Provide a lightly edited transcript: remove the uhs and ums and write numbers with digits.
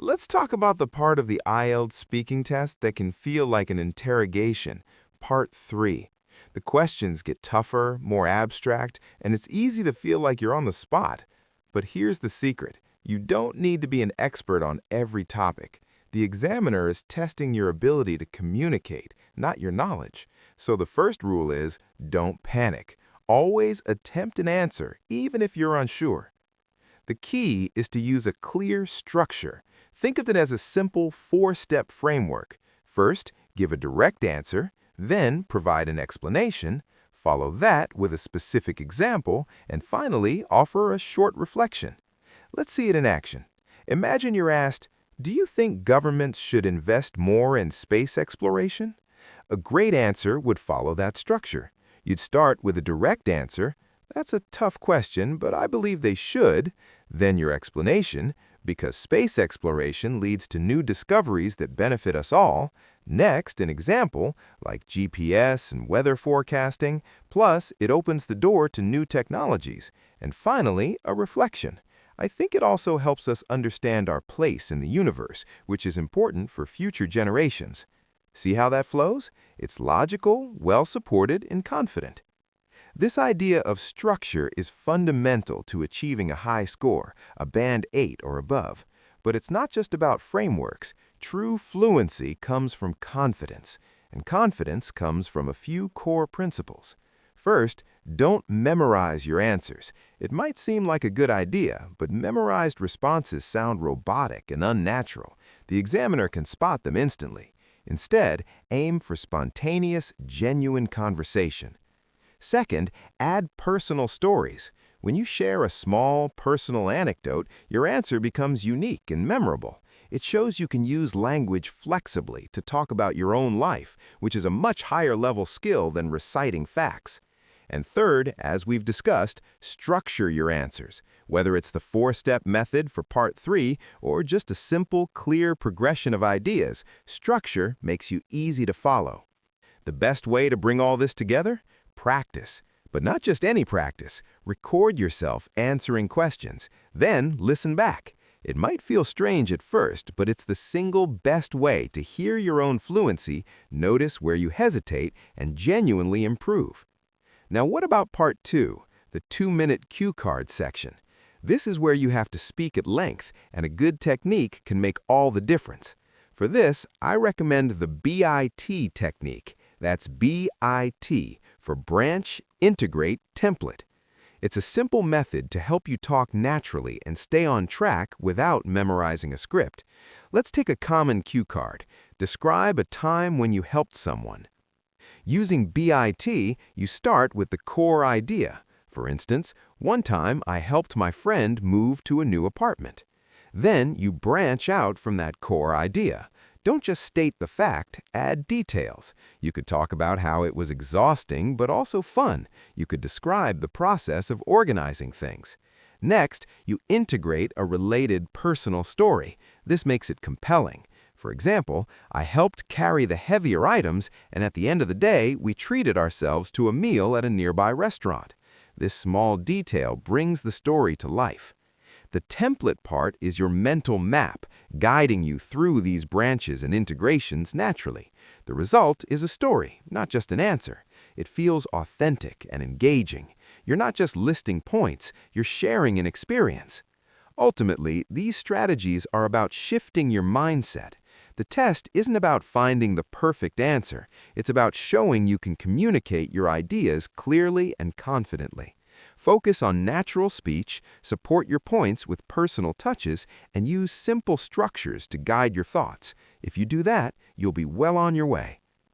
Let's talk about the part of the IELTS speaking test that can feel like an interrogation, part 3. The questions get tougher, more abstract, and it's easy to feel like you're on the spot. But here's the secret. You don't need to be an expert on every topic. The examiner is testing your ability to communicate, not your knowledge. So the first rule is, don't panic. Always attempt an answer, even if you're unsure. The key is to use a clear structure. Think of it as a simple 4-step framework. First, give a direct answer, then provide an explanation, follow that with a specific example, and finally, offer a short reflection. Let's see it in action. Imagine you're asked, do you think governments should invest more in space exploration? A great answer would follow that structure. You'd start with a direct answer. That's a tough question, but I believe they should. Then your explanation, because space exploration leads to new discoveries that benefit us all. Next, an example, like GPS and weather forecasting, plus it opens the door to new technologies. And finally, a reflection. I think it also helps us understand our place in the universe, which is important for future generations. See how that flows? It's logical, well-supported, and confident. This idea of structure is fundamental to achieving a high score, a band 8 or above. But it's not just about frameworks. True fluency comes from confidence, and confidence comes from a few core principles. First, don't memorize your answers. It might seem like a good idea, but memorized responses sound robotic and unnatural. The examiner can spot them instantly. Instead, aim for spontaneous, genuine conversation. Second, add personal stories. When you share a small, personal anecdote, your answer becomes unique and memorable. It shows you can use language flexibly to talk about your own life, which is a much higher level skill than reciting facts. And third, as we've discussed, structure your answers. Whether it's the 4-step method for part 3 or just a simple, clear progression of ideas, structure makes you easy to follow. The best way to bring all this together? Practice. But not just any practice. Record yourself answering questions. Then listen back. It might feel strange at first, but it's the single best way to hear your own fluency, notice where you hesitate, and genuinely improve. Now what about part 2, the 2-minute cue card section? This is where you have to speak at length, and a good technique can make all the difference. For this, I recommend the BIT technique. That's BIT for Branch, Integrate, Template. It's a simple method to help you talk naturally and stay on track without memorizing a script. Let's take a common cue card. Describe a time when you helped someone. Using BIT, you start with the core idea. For instance, one time I helped my friend move to a new apartment. Then you branch out from that core idea. Don't just state the fact, add details. You could talk about how it was exhausting but also fun. You could describe the process of organizing things. Next, you integrate a related personal story. This makes it compelling. For example, I helped carry the heavier items, and at the end of the day, we treated ourselves to a meal at a nearby restaurant. This small detail brings the story to life. The template part is your mental map, guiding you through these branches and integrations naturally. The result is a story, not just an answer. It feels authentic and engaging. You're not just listing points, you're sharing an experience. Ultimately, these strategies are about shifting your mindset. The test isn't about finding the perfect answer. It's about showing you can communicate your ideas clearly and confidently. Focus on natural speech, support your points with personal touches, and use simple structures to guide your thoughts. If you do that, you'll be well on your way.